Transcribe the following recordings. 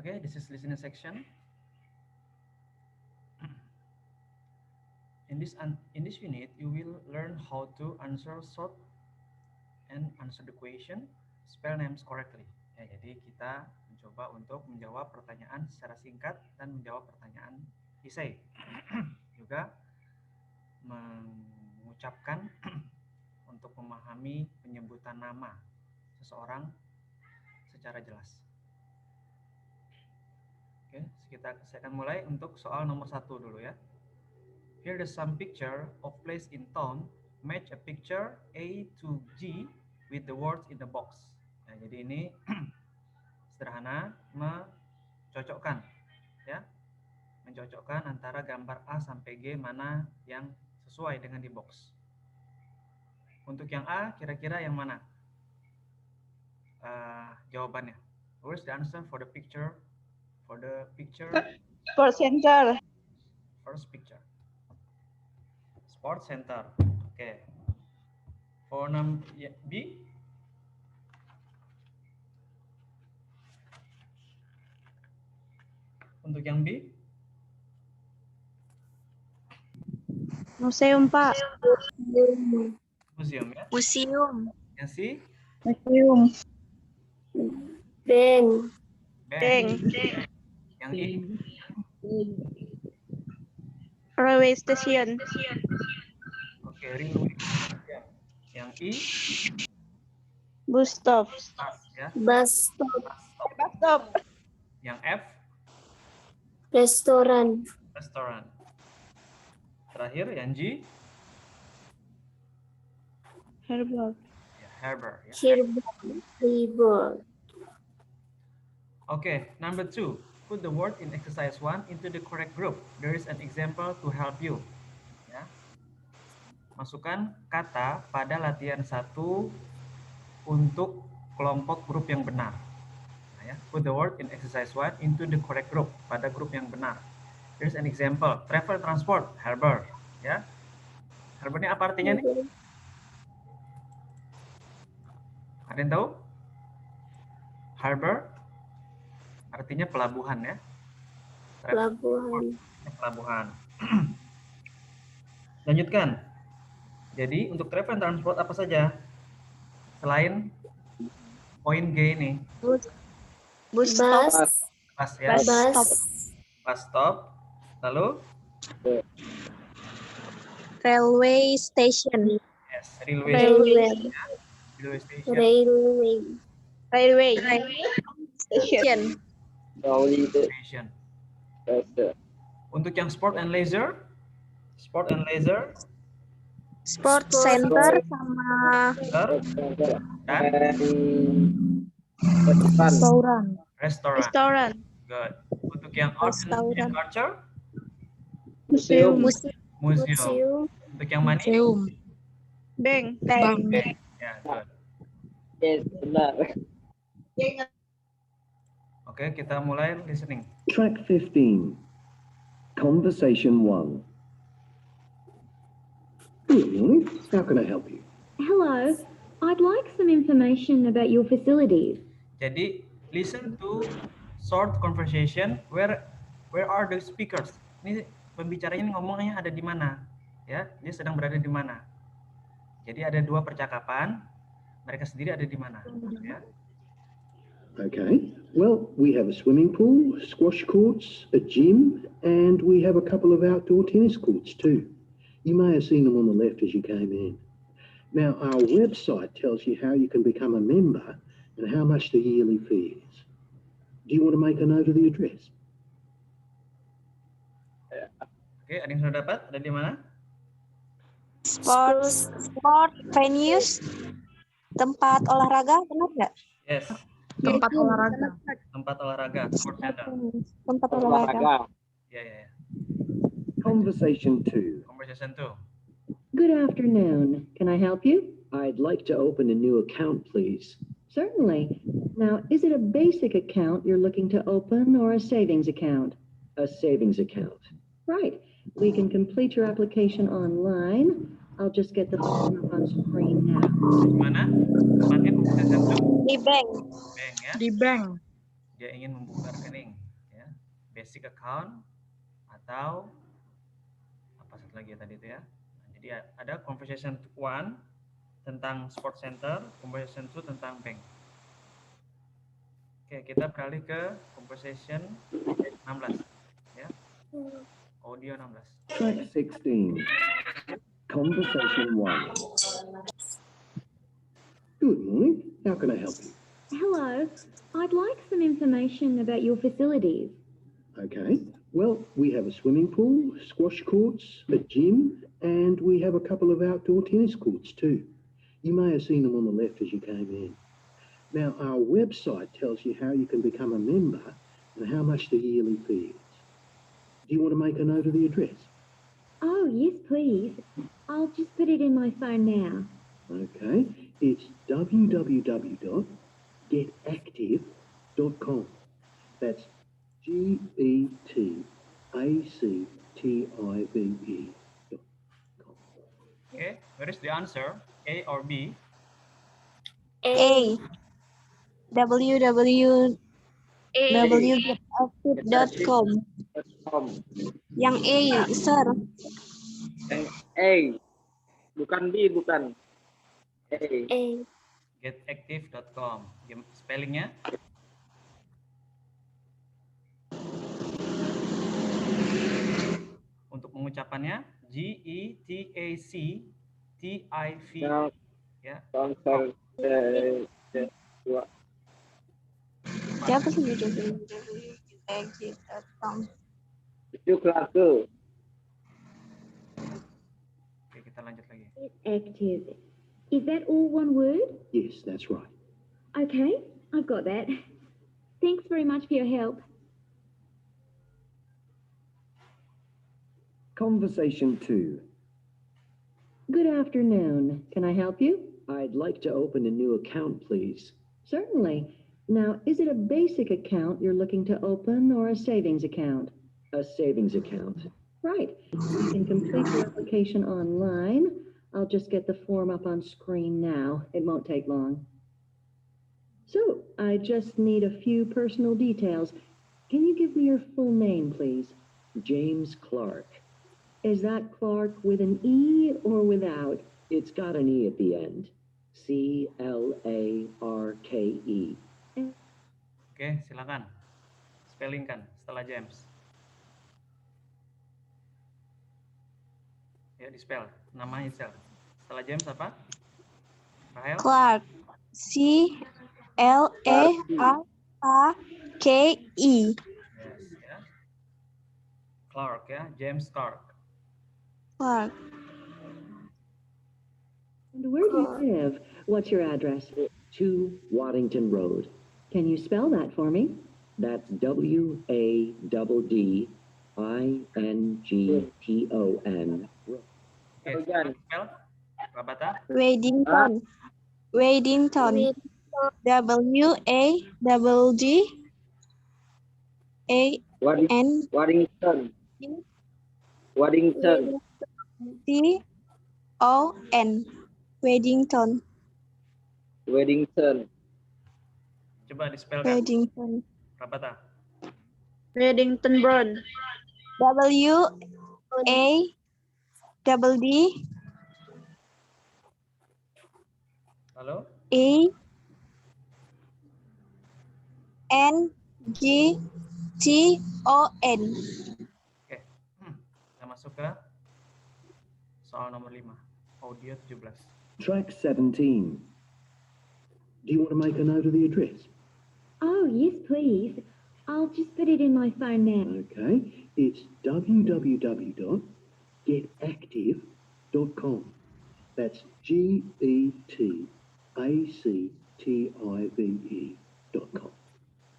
Okay, this is listening section. In this unit, you will learn how to answer short and answer the question, spell names correctly. Ya, jadi kita mencoba untuk menjawab pertanyaan secara singkat dan menjawab pertanyaan esai. Juga mengucapkan untuk memahami penyebutan nama seseorang secara jelas. Oke, saya akan mulai untuk soal nomor 1 dulu ya. Here is some picture of place in town. Match a picture A to G with the words in the box. Nah, jadi ini sederhana mencocokkan ya. Mencocokkan antara gambar A sampai G mana yang sesuai dengan di box. Untuk yang A kira-kira yang mana? Jawabannya. Where's the answer for the picture? For the picture. Sports Center. First picture. Sports Center. Oke. For B. Untuk yang B. Museum, Pak. Museum ya. Museum. Yang C. Museum. Bank. Bank. Yang I. Railway station. Oke, railway. Yang I. Bus stop. Bus ya. Bus stop. Bus stop. Yang F. Restoran. Restoran. Terakhir yang G. Herbal. Ya, harbor ya. Harbor. Okay, number 2. Put the word in exercise 1 into the correct group. There is an example to help you. Ya. Masukkan kata pada latihan 1 untuk kelompok grup yang benar. Nah, ya. Put the word in exercise 1 into the correct group, pada grup yang benar. There is an example. Travel, transport, harbor. Ya. Harbor ini apa artinya nih? Ada yang tahu? Harbor artinya pelabuhan ya. Pelabuhan. Pelabuhan. Lanjutkan. Jadi untuk travel and transport apa saja? Selain poin G ini. Bus stop. Bus ya. Bus stop. Bus stop. Lalu? Railway station. Yes, railway. Railway. Railway station. Railway. Railway. Station. Station. Untuk yang sport and leisure? Sport and leisure. Sport center sama Dan restoran. restoran. Restoran. Good. Untuk yang art and culture? Museum. Museum. Untuk yang money? Bank. Ya, good. Yes, benar. Oke, kita mulai listening. Track 15. Conversation 1. Good morning. How can I help you? Hello, I'd like some information about your facilities. Jadi, listen to short conversation where are the speakers. Ini pembicaranya ngomongnya ada di mana? Ya, dia sedang berada di mana? Jadi ada dua percakapan, mereka sendiri ada di mana? Ya. Okay. Well, we have a swimming pool, squash courts, a gym, and we have a couple of outdoor tennis courts too. You may have seen them on the left as you came in. Now, our website tells you how you can become a member and how much the yearly fee is. Do you want to make a note of the address? Oke, ada yang sudah dapat? Ada di mana? Sport venues. Tempat olahraga, benar nggak? Yes, Tempat olahraga. tempat olahraga, sport center. Tempat olahraga. Ya. Conversation 2. Conversation 2. Good afternoon. Can I help you? I'd like to open a new account, please. Certainly. Now, is it a basic account you're looking to open or a savings account? A savings account. Right. We can complete your application online. I'll just get the form up on screen now. Di mana? Tempatnya conversation 2. Di bank. Bank ya. Di bank. Di dia ingin membuka rekening, ya. Basic account atau apa satu lagi ya tadi itu ya. Nah, jadi ada conversation 1 tentang sport center, conversation 2 tentang bank. Oke, kita beralih ke conversation 16 ya. Audio 16. Track 16. Conversation 1. Good morning. How can I help you? Hello, I'd like some information about your facilities. Okay. Well, we have a swimming pool, squash courts, a gym, and we have a couple of outdoor tennis courts too. You may have seen them on the left as you came in. Now, our website tells you how you can become a member and how much the yearly fee is. Do you want to make a note of the address? Oh, yes, please. I'll just put it in my phone now. Okay. It's www.getactive.com. That's GETACTIVE.com. Okay, where is the answer? A or B? A. www.getactive.com. Yang A, sir. A. Bukan B, bukan. A. Getactive.com. Spellingnya? Untuk mengucapannya GETACTIV. Ya. Sponsor dua. Siapa sih www.getactive.com? Itu keluarga. Oke, kita lanjut lagi. Active. Is that all one word? Yes, that's right. Okay, I've got that. Thanks very much for your help. Conversation 2. Good afternoon. Can I help you? I'd like to open a new account, please. Certainly. Now, is it a basic account you're looking to open or a savings account? A savings account. Right. You can complete your application online. I'll just get the form up on screen now. It won't take long. So, I just need a few personal details. Can you give me your full name, please? James Clark. Is that Clark with an E or without? It's got an E at the end. CLARKE. Oke, silakan. Spellingkan setelah James. Ya, di spell. Namanya spell. Setelah James apa? Rahel? Clark. CLARKE. Yes, ya. Clark ya, James Clark. Clark. And where do you live? What's your address? 2 Waddington Road. Can you spell that for me? That's WADDINGTON. Oke, silakan spell. Rabata? Weddington. Weddington. WADDAN. Waddington. Waddington. TON. Weddington. Waddington. Coba di spell kan. Weddington. Rabata? Weddington Brown. WADD Lalu? ANGTON. Oke. Kita masuk ke soal nomor 5. Audio 17. Track 17. Do you want to make a note of the address? Oh, yes, please. I'll just put it in my phone now. Okay. It's www.getactive.com. That's GETACTIVE.com.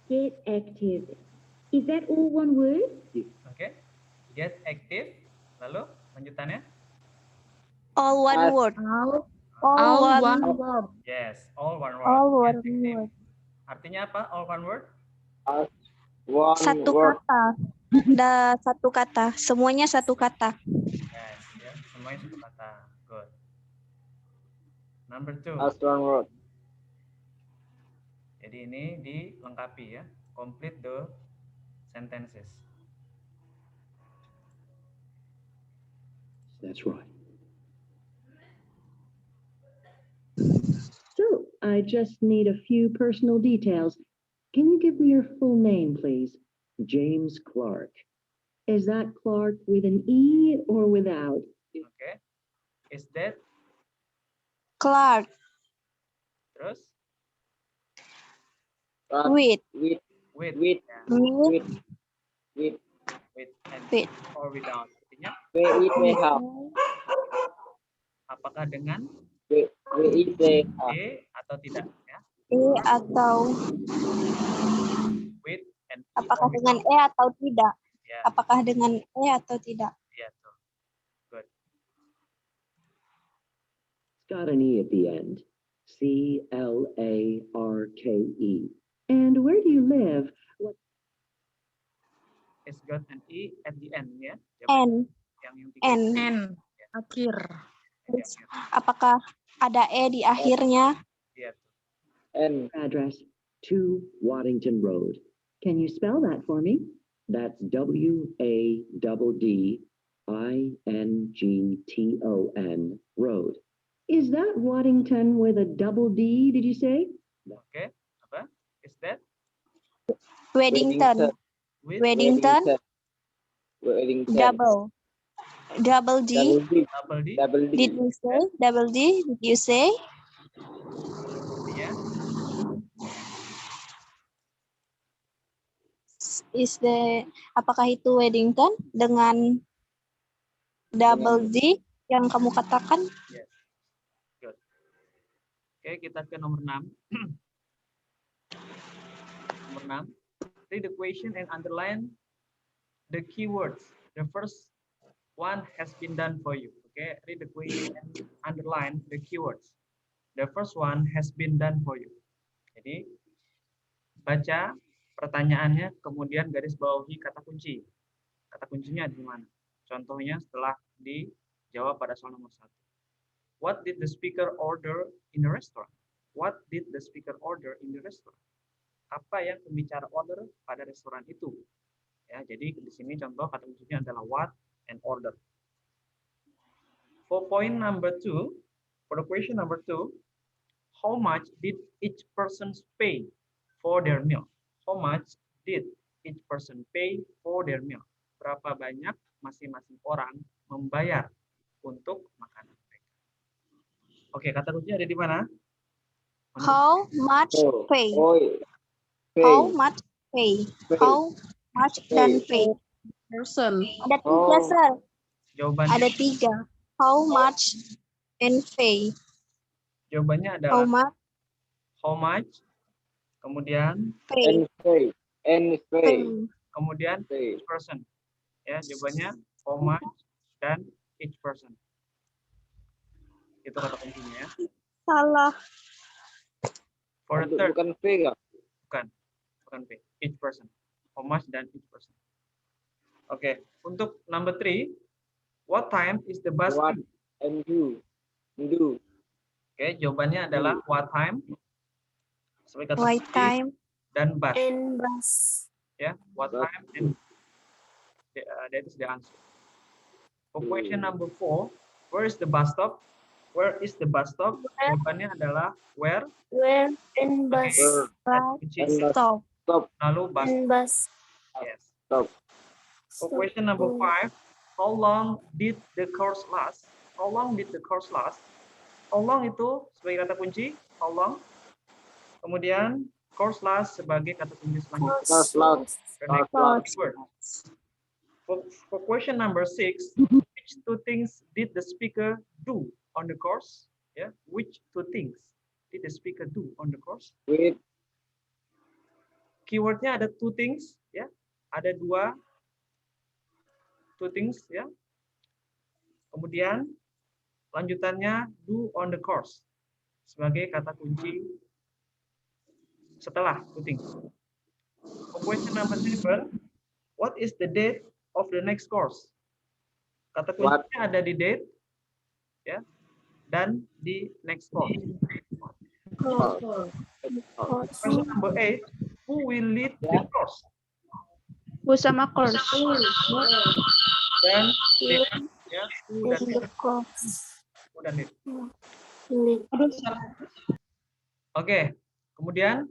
Get active. Is that all one word? Oke. Get active. Lalu lanjutannya? All one word. All one word. Yes, all one word. All Get one active. word. Artinya apa? All one word? One Satu word. kata. Satu kata. Semuanya satu kata. Yes, ya. Semuanya satu kata. Good. Number 2. As one word. Jadi ini dilengkapi ya. complete the sentences. That's right. So I just need a few personal details. Can you give me your full name, please? James Clark. Is that Clark with an E or without? Okay. Is that Clark terus with with with with ya, with with with and with or without. Artinya with have apakah dengan with have atau tidak ya. atau With and apakah or dengan without. atau tidak? Ya, Apakah dengan atau tidak? ya tuh. Good. It's got an E at the end. CLARKE. And where do you live? It's got an E at the end ya. N Yang N. N akhir. Terus, apakah ada di akhirnya? Ya tuh. and Address. 2 Waddington Road. Can you spell that for me? That's WADDINGTON Road. Is that Waddington with a double D, did you say? Oke. Apa? Is that Weddington. with Weddington. Wellington Double D. double D double D? double D Did you say double D? Did you say? Ya. Is the apakah itu Weddington dengan double D yang kamu katakan? Good. Oke, kita ke nomor 6. Nomor 6. Read the question and underline the keywords. The first one has been done for you. Okay, read the question and underline the keywords. The first one has been done for you. Jadi baca pertanyaannya, kemudian garis bawahi kata kunci. Kata kuncinya di mana? Contohnya setelah dijawab pada soal nomor 1. What did the speaker order in the restaurant? What did the speaker order in the restaurant? Apa yang pembicara order pada restoran itu? Ya, jadi di sini contoh kata kuncinya adalah what and order. For point number 2, for the question number 2, how much did each person pay for their meal? How much did each person pay for their meal? Berapa banyak masing-masing orang membayar untuk makanan mereka? Oke, kata kuncinya ada di mana? How much pay? How much pay? How much dan pay? Person. Ada tiga, sir. Jawabannya, Ada 3. How much and pay? jawabannya How adalah much how much, kemudian pay? and Pay. kemudian each person. Ya, jawabannya how much dan each person. Itu kata kuncinya ya. Salah. For the third, bukan P ya? bukan P, each person. How much dan each person. Oke, untuk number 3, what time is the bus What due? and do Oke, jawabannya adalah what time sebagai kata White kunci time dan bus. and bus. Ya, what Bus. time and that is the answer. For question number 4, where is the bus stop? Where is the bus stop? Jawabannya adalah where. Where and bus. Kata kunci Stop. lalu bus. And bus. Yes. Stop. For question number 5, how long did the course last? How long did the course last? How long itu sebagai kata kunci, how long. Kemudian course last sebagai kata kunci selanjutnya. Last. The next word. For question number 6, which 2 things did the speaker do on the course? Yeah, which 2 things did the speaker do on the course? With Keywordnya ada 2 things, ya. Ada 2 things, ya. Kemudian lanjutannya do on the course sebagai kata kunci setelah 2 things. For question number 7, what is the date of the next course? Kata kuncinya ada di date, ya, dan di next course. Question number 8, Who will lead the course? Who sama course? Dan lead. Ya, who dan lead. course. Who dan lead. Producer. Oke, kemudian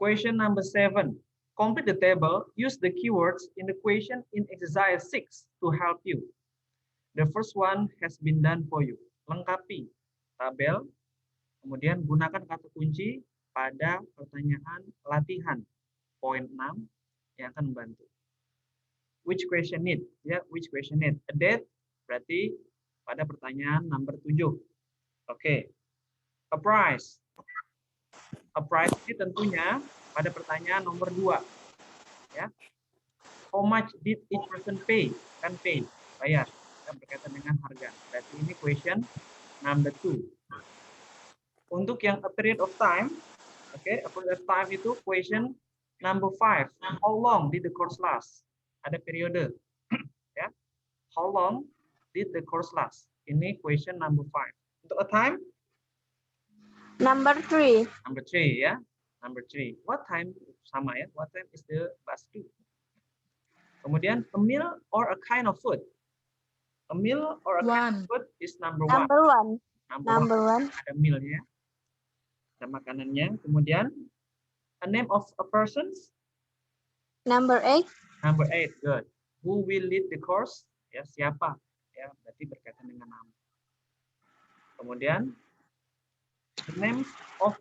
question number 7. Complete the table. Use the keywords in the question in exercise 6 to help you. The first one has been done for you. Lengkapi tabel. Kemudian gunakan kata kunci pada pertanyaan latihan. Poin 6 yang akan membantu. Which question need? Ya, which question need? A date berarti pada pertanyaan nomor 7. Oke. A price. A price ini tentunya pada pertanyaan nomor 2. Ya. How much did each person pay? Kan pay, bayar. Kan berkaitan dengan harga. Berarti ini question number 2. Untuk yang a period of time, oke, a period of time itu question number 5. How long did the course last? Ada periode. Ya. How long did the course last? Ini question number 5. Untuk a time? Number 3. Number 3 ya. Number 3. What time? Sama ya. What time is the bus due? Kemudian a meal or a kind of food. A meal or a kind of food is number 1. Number 1. Number 1. Ada mealnya. Ada makanannya. Kemudian a name of a person. Number 8. Number 8. Good. Who will lead the course? Ya, siapa? Ya, berarti berkaitan dengan nama. Kemudian the name of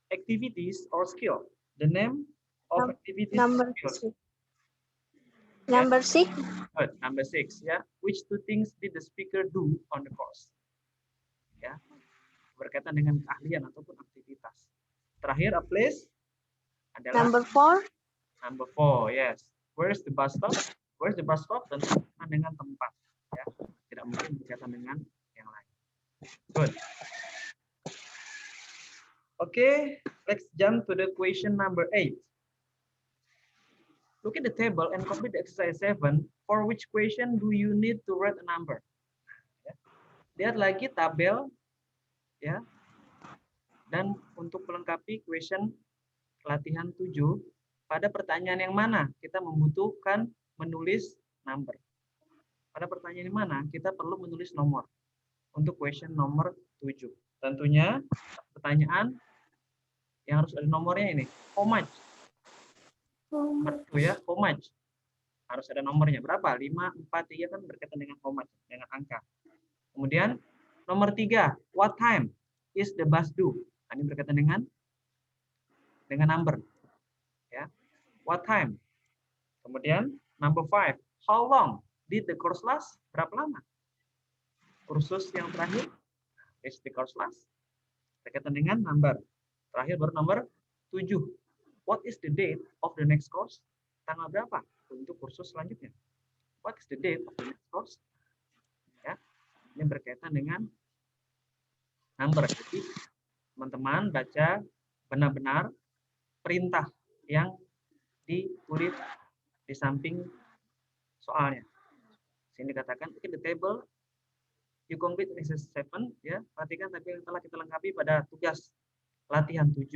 activities or skill. The name of activities Number or skill. 6. Number 6. Good. Number 6 ya. Which two things did the speaker do on the course? Ya. Berkaitan dengan keahlian ataupun aktivitas. Terakhir a place adalah Number 4. number 4. Yes. Where is the bus stop? Where is the bus stop? Tentu berkaitan dengan tempat. Ya. Tidak mungkin berkaitan dengan yang lain. Good. Okay, let's jump to the question number 8. Look at the table and complete the exercise 7. For which question do you need to write a number? Ya. Lihat lagi tabel, ya. Dan untuk melengkapi question latihan 7, pada pertanyaan yang mana kita membutuhkan menulis number? Pada pertanyaan yang mana kita perlu menulis nomor? Untuk question nomor 7. Tentunya pertanyaan yang harus ada nomornya ini. How much? Nomor 2 ya, how much? Harus ada nomornya. Berapa? 5, 4, 3 kan berkaitan dengan how much, dengan angka. Kemudian nomor 3, what time is the bus due? Ini berkaitan dengan number. Ya. What time? Kemudian number 5, how long did the course last? Berapa lama? Kursus yang terakhir is the course last. Berkaitan dengan number. Terakhir baru nomor 7. What is the date of the next course? Tanggal berapa untuk kursus selanjutnya? What is the date of the next course? Ya, ini berkaitan dengan number. Jadi teman-teman baca benar-benar perintah yang ditulis di samping soalnya. Sini dikatakan look at the table, you complete exercise 7 ya. Perhatikan tabel yang telah kita lengkapi pada tugas latihan 7.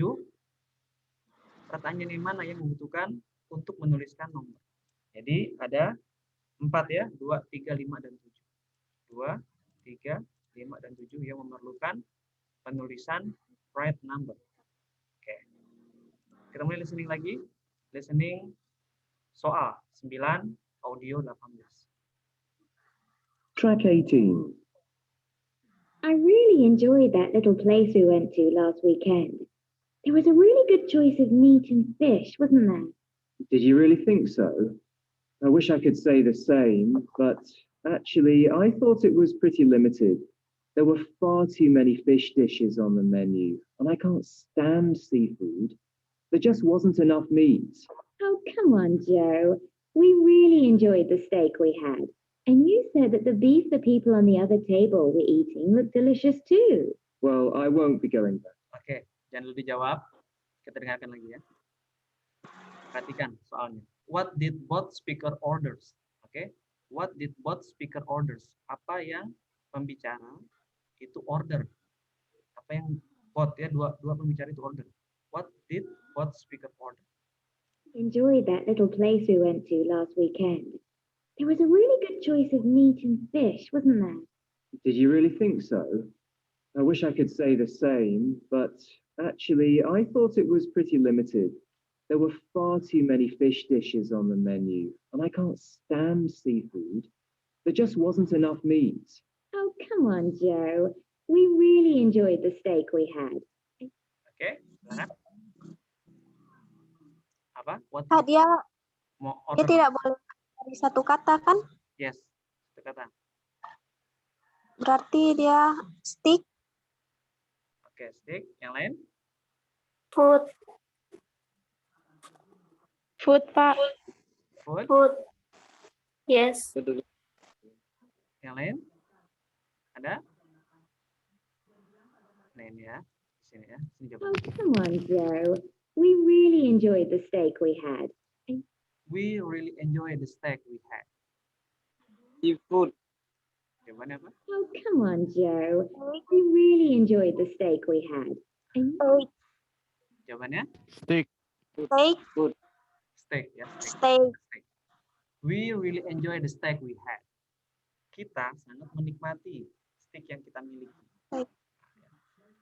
Pertanyaan yang mana yang membutuhkan untuk menuliskan nomor. Jadi ada 4 ya, 2, 3, 5 dan 7. 2, 3, 5 dan 7 yang memerlukan penulisan right number. Oke. Kita mulai listening lagi. Listening soal 9, audio 18. Track 18. I really enjoyed that little place we went to last weekend. There was a really good choice of meat and fish, wasn't there? Did you really think so? I wish I could say the same, but actually I thought it was pretty limited. There were far too many fish dishes on the menu, and I can't stand seafood. There just wasn't enough meat. Oh, come on, Joe. We really enjoyed the steak we had. And you said that the beef the people on the other table were eating looked delicious too. Well, I won't be going back. Oke, jangan dulu dijawab. Kita dengarkan lagi ya. Perhatikan soalnya. What did both speaker orders? Oke. What did both speaker orders? Apa yang pembicara itu order? Apa yang both ya dua pembicara itu order? What did both speaker order? Enjoyed that little place we went to last weekend. There was a really good choice of meat and fish, wasn't there? Did you really think so? I wish I could say the same, but actually, I thought it was pretty limited. There were far too many fish dishes on the menu, and I can't stand seafood. There just wasn't enough meat. Oh, come on, Joe. We really enjoyed the steak we had. Oke, silakan. Apa? What? Dia Mau dia order? tidak boleh dari satu kata kan? Yes, satu kata. Berarti dia steak. Oke, steak. Yang lain? Food. Food, Pak. Food. Food. Yes. Betul. Yang lain? Ada? Nah ini ya, di sini ya. Sini Oh, jawabannya. come on, Joe. We really enjoyed the steak we had. We really enjoy the steak we had. Seafood. Jawabannya apa? Oh, come on, Joe. We really enjoyed the steak we had. Jawabannya? Steak. Steak ya. Steak. We really enjoy the steak we had. Kita sangat menikmati steak yang kita miliki.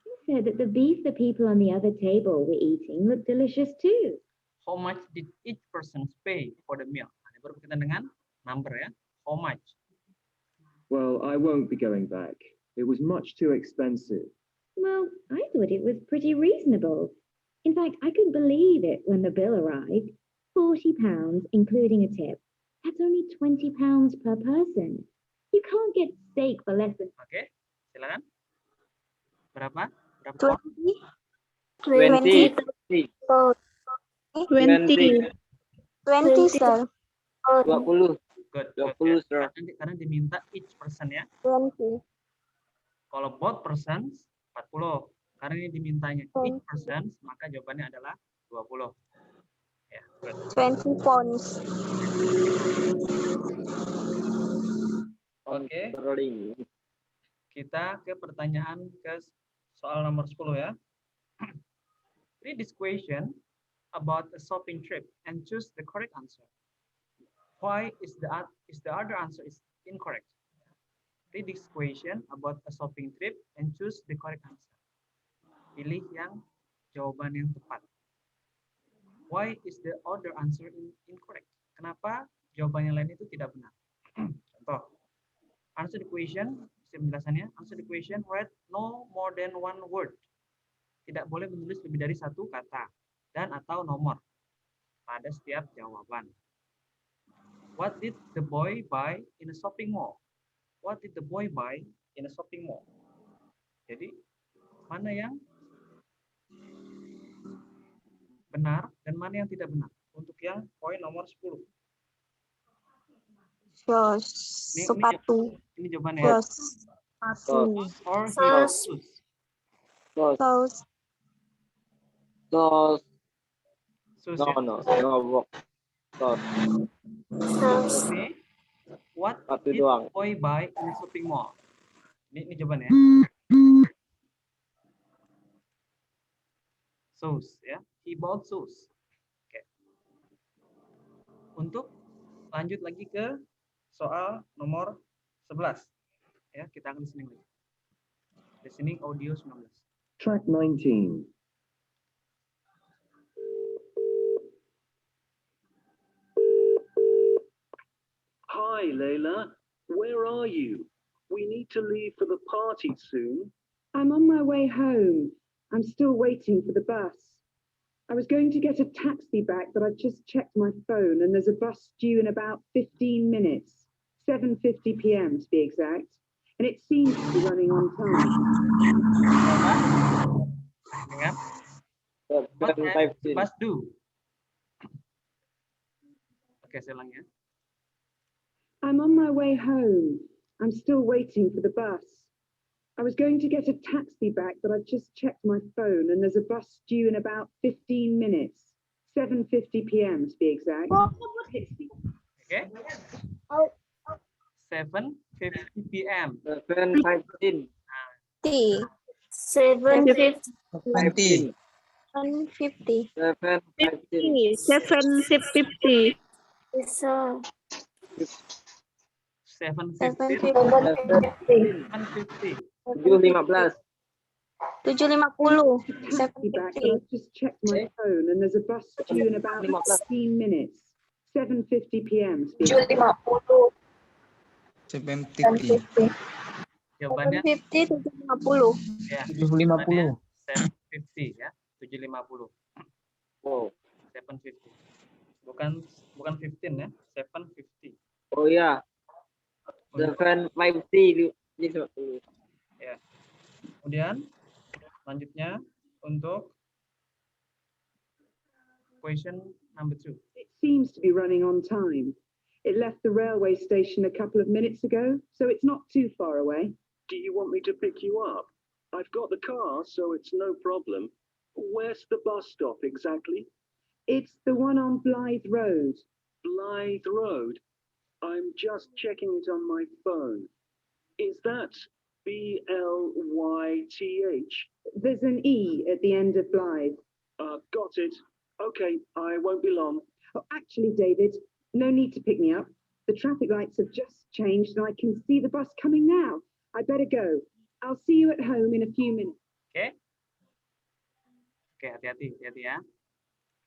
You said that the beef the people on the other table were eating looked delicious too. How much did each person pay for the meal? Nah, ini baru berkaitan dengan number ya. How much? Well, I won't be going back. It was much too expensive. Well, I thought it was pretty reasonable. In fact, I couldn't believe it when the bill arrived. £40, including a tip. That's only £20 per person. You can't get steak for less than... Oke, silakan. Berapa? Berapa? 20. 20, sir. 20. Good. 20, sir. Karena diminta each person ya. 20. Kalau both persons 40. Karena ini dimintanya each persons, maka jawabannya adalah 20. Ya, good. 20 pounds. Oke, Rolling. kita ke pertanyaan ke soal nomor 10 ya. Read this question about a shopping trip and choose the correct answer. Why is the other answer is incorrect? Read this question about a shopping trip and choose the correct answer. Pilih yang jawaban yang tepat. Why is the other answer incorrect? Kenapa jawaban yang lain itu tidak benar? Contoh. Answer the question, penjelasannya. Answer the question, write no more than one word. Tidak boleh menulis lebih dari satu kata dan atau nomor pada setiap jawaban. What did the boy buy in a shopping mall? What did the boy buy in a shopping mall? Jadi, mana yang benar dan mana yang tidak benar? Untuk yang poin nomor 10. Sepatu. Ini jawabannya. Sepatu. Or Sos. Sos. Sus. No. Sos. Ini, what Satu did doang. boy buy in a shopping mall? Ini jawabannya. Shoes ya. He bought shoes. Oke. Untuk lanjut lagi ke soal nomor 11. Ya, kita akan listening lagi. Listening audio 19. Track 19. Hi, Layla. Where are you? We need to leave for the party soon. I'm on my way home. I'm still waiting for the bus. I was going to get a taxi back, but I've just checked my phone and there's a bus due in about 15 minutes. 7:50 p.m. to be exact. And it seems to be running on time. Ingat? What can the bus do? Oke, saya ulang ya. I'm on my way home. I'm still waiting for the bus. I was going to get a taxi back, but I've just checked my phone and there's a bus due in about 15 minutes. 7:50 p.m. to be exact. Oke. 7:50 p.m. 7:15. 7:50. 15. 750. 750. 750. Yes, sir. 750. 750. 715. 750. Be back, but 750. I've just checked my phone and there's a bus due in about 15 minutes. 7:50 p.m. to be exact. 750. Jawabannya 750, 750. ya. 750. 750 ya. 750. Oh. 750. Bukan 15 ya. 750. Oh ya. 750. Ya. Kemudian selanjutnya untuk question number 2. It seems to be running on time. It left the railway station a couple of minutes ago, so it's not too far away. Do you want me to pick you up? I've got the car, so it's no problem. Where's the bus stop exactly? It's the one on Blythe Road. Blythe Road. I'm just checking it on my phone. Is that Blyth? There's an E at the end of Blythe. Got it. Okay, I won't be long. Oh, actually, David, no need to pick me up. The traffic lights have just changed and I can see the bus coming now. I better go. I'll see you at home in a few minutes. Oke. Oke, hati-hati ya.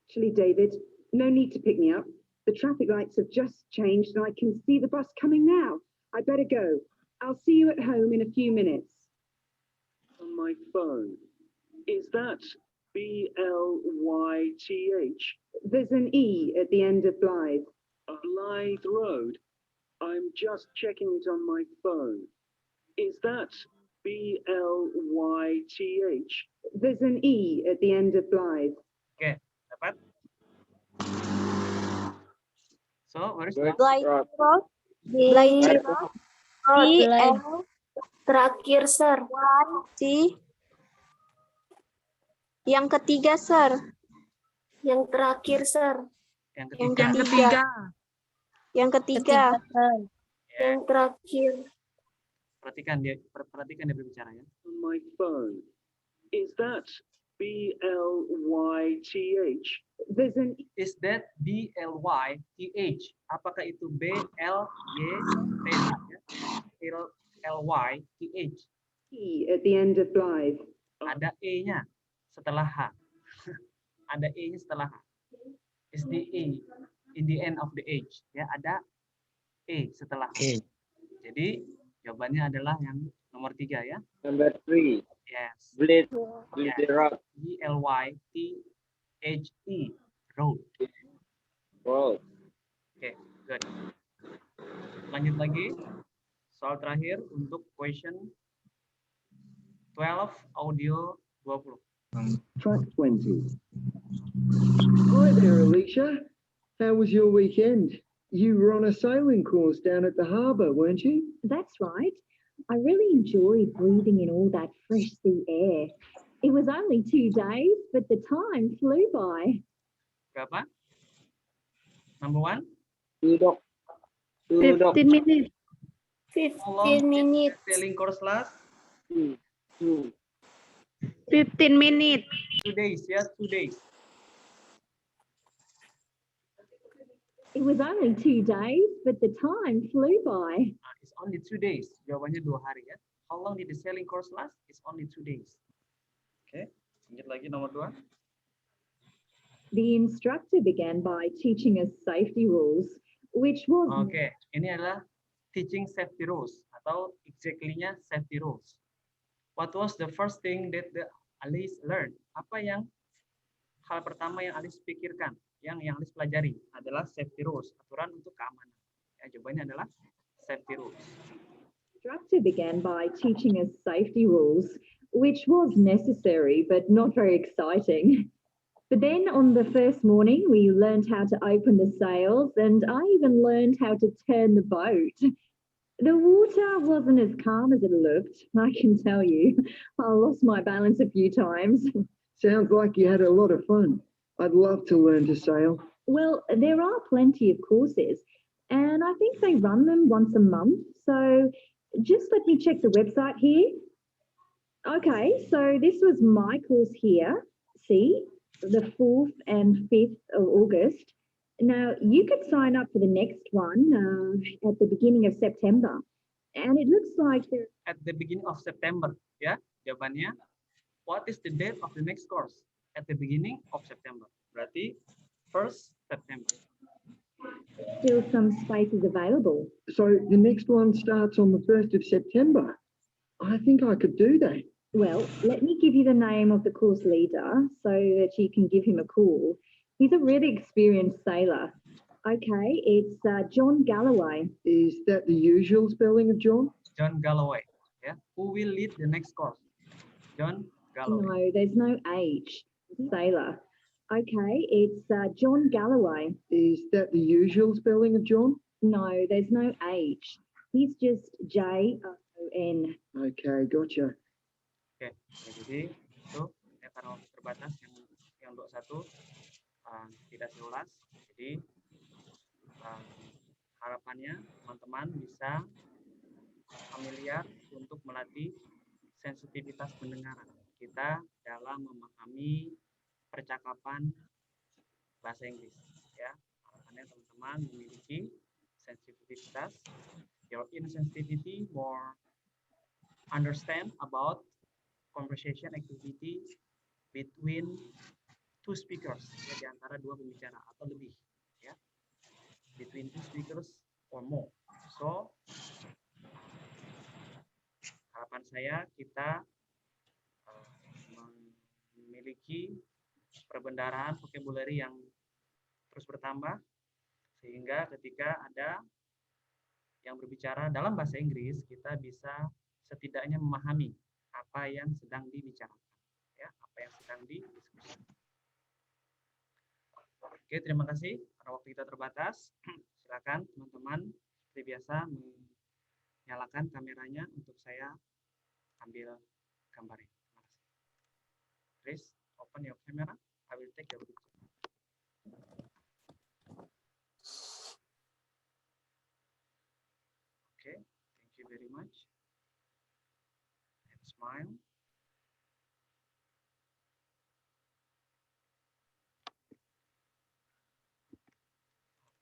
Actually, David, no need to pick me up. The traffic lights have just changed and I can see the bus coming now. I better go. I'll see you at home in a few minutes. On my phone. Is that Blyth? There's an E at the end of Blythe. Blythe Road. I'm just checking it on my phone. Is that Blyth? There's an E at the end of Blythe. Oke, dapat? So, where is Blythe Road. Blythe Road. Blythe. BL Terakhir, sir. C. Yang ketiga, sir. Yang terakhir, sir. Yang Yang ketiga. ketiga. Yang ketiga. Yang terakhir. Perhatikan dia berbicara ya. On my phone. Is that Blyth? There's an Is that BLYTH? Apakah itu BLYTH? E at the end of Blythe. Ada E-nya setelah H. Ada E-nya setelah H. Is the E in the end of the H? Ya, ada E setelah H. Jadi jawabannya adalah yang nomor 3 ya. Number 3. Yes. Blythe Road. BLYTHE road. Road. Oke, good. Lanjut lagi. Soal terakhir untuk question 12 audio 20. Track 20. Hi there, Alicia. How was your weekend? You were on a sailing course down at the harbour, weren't you? That's right. I really enjoyed breathing in all that fresh sea air. It was only 2 days, but the time flew by. Berapa? Number 1? Duduk. 15 minutes. 15 minutes. Sailing course last? 15 minutes. 2 days, ya, 2 days. It was only 2 days, but the time flew by. It's only 2 days. Jawabannya 2 hari ya. How long did the sailing course last? It's only 2 days. Oke, lanjut lagi nomor 2. The instructor began by teaching us safety rules, which was Oke, ini adalah teaching safety rules atau exactly-nya safety rules. What was the first thing that Alice learned? Apa yang hal pertama yang Alice pikirkan, yang Alice pelajari adalah safety rules, aturan untuk keamanan. Ya, jawabannya adalah safety rules. instructor began by teaching us safety rules, which was necessary but not very exciting. But then on the first morning, we learned how to open the sails, and I even learned how to turn the boat. The water wasn't as calm as it looked, I can tell you. I lost my balance a few times. Sounds like you had a lot of fun. I'd love to learn to sail. Well, there are plenty of courses, and I think they run them once a month. So just let me check the website here. Okay, so this was my course here. See, the 4th and 5th of August. Now, you could sign up for the next one at the beginning of September. And it looks like there... At the beginning of September, ya. Jawabannya, what is the date of the next course? At the beginning of September. Berarti 1st September. Still some spaces available. So the next one starts on the 1st of September. I think I could do that. Well, let me give you the name of the course leader so that you can give him a call. He's a really experienced sailor. Okay, it's John Galloway. Is that the usual spelling of John? John Galloway. Yeah. Who will lead the next course? John Galloway. No, there's no H. Sailor. Okay, it's John Galloway. Is that the usual spelling of John? No, there's no H. He's just J-O-N. Okay, gotcha. Oke, jadi itu ya, karena waktu terbatas yang untuk satu tidak diulas. Jadi harapannya teman-teman bisa familiar untuk melatih sensitivitas pendengaran kita dalam memahami percakapan bahasa Inggris. Ya, harapannya teman-teman memiliki sensitivitas, your insensitivity, more understand about conversation activity between two speakers, ya, di antara dua pembicara atau lebih, ya, between two speakers or more. So harapan saya kita memiliki perbendaharaan vocabulary yang terus bertambah sehingga ketika ada yang berbicara dalam bahasa Inggris kita bisa setidaknya memahami apa yang sedang dibicarakan, ya, apa yang sedang didiskusikan. Oke, terima kasih. Karena waktu kita terbatas, silakan teman-teman seperti biasa menyalakan kameranya untuk saya ambil gambarnya. Terima kasih. Please open your camera. I will take your picture. Okay, thank you very much. And smile.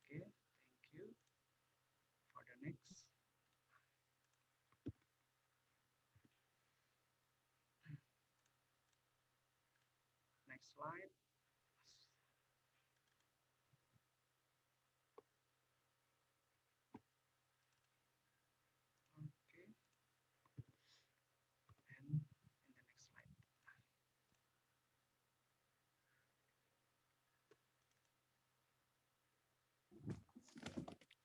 Okay, thank you. For the next. Next slide. Okay. And in the next slide.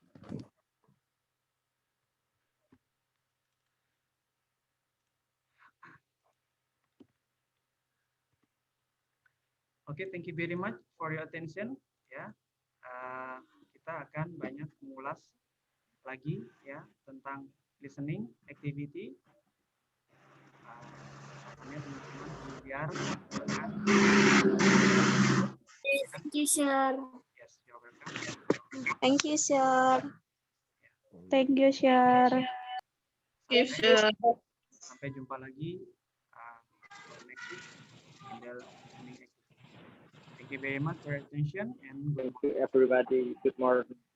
Oke, thank you very much for your attention. Ya, kita akan banyak mengulas lagi ya tentang listening activity. Teman-teman biar Thank you, sir. yes, you're welcome. Thank you, sir. Thank you, sir. Sampai jumpa lagi next week in the listening activity. Thank you very much for your attention and Thank you, everybody. Good morning.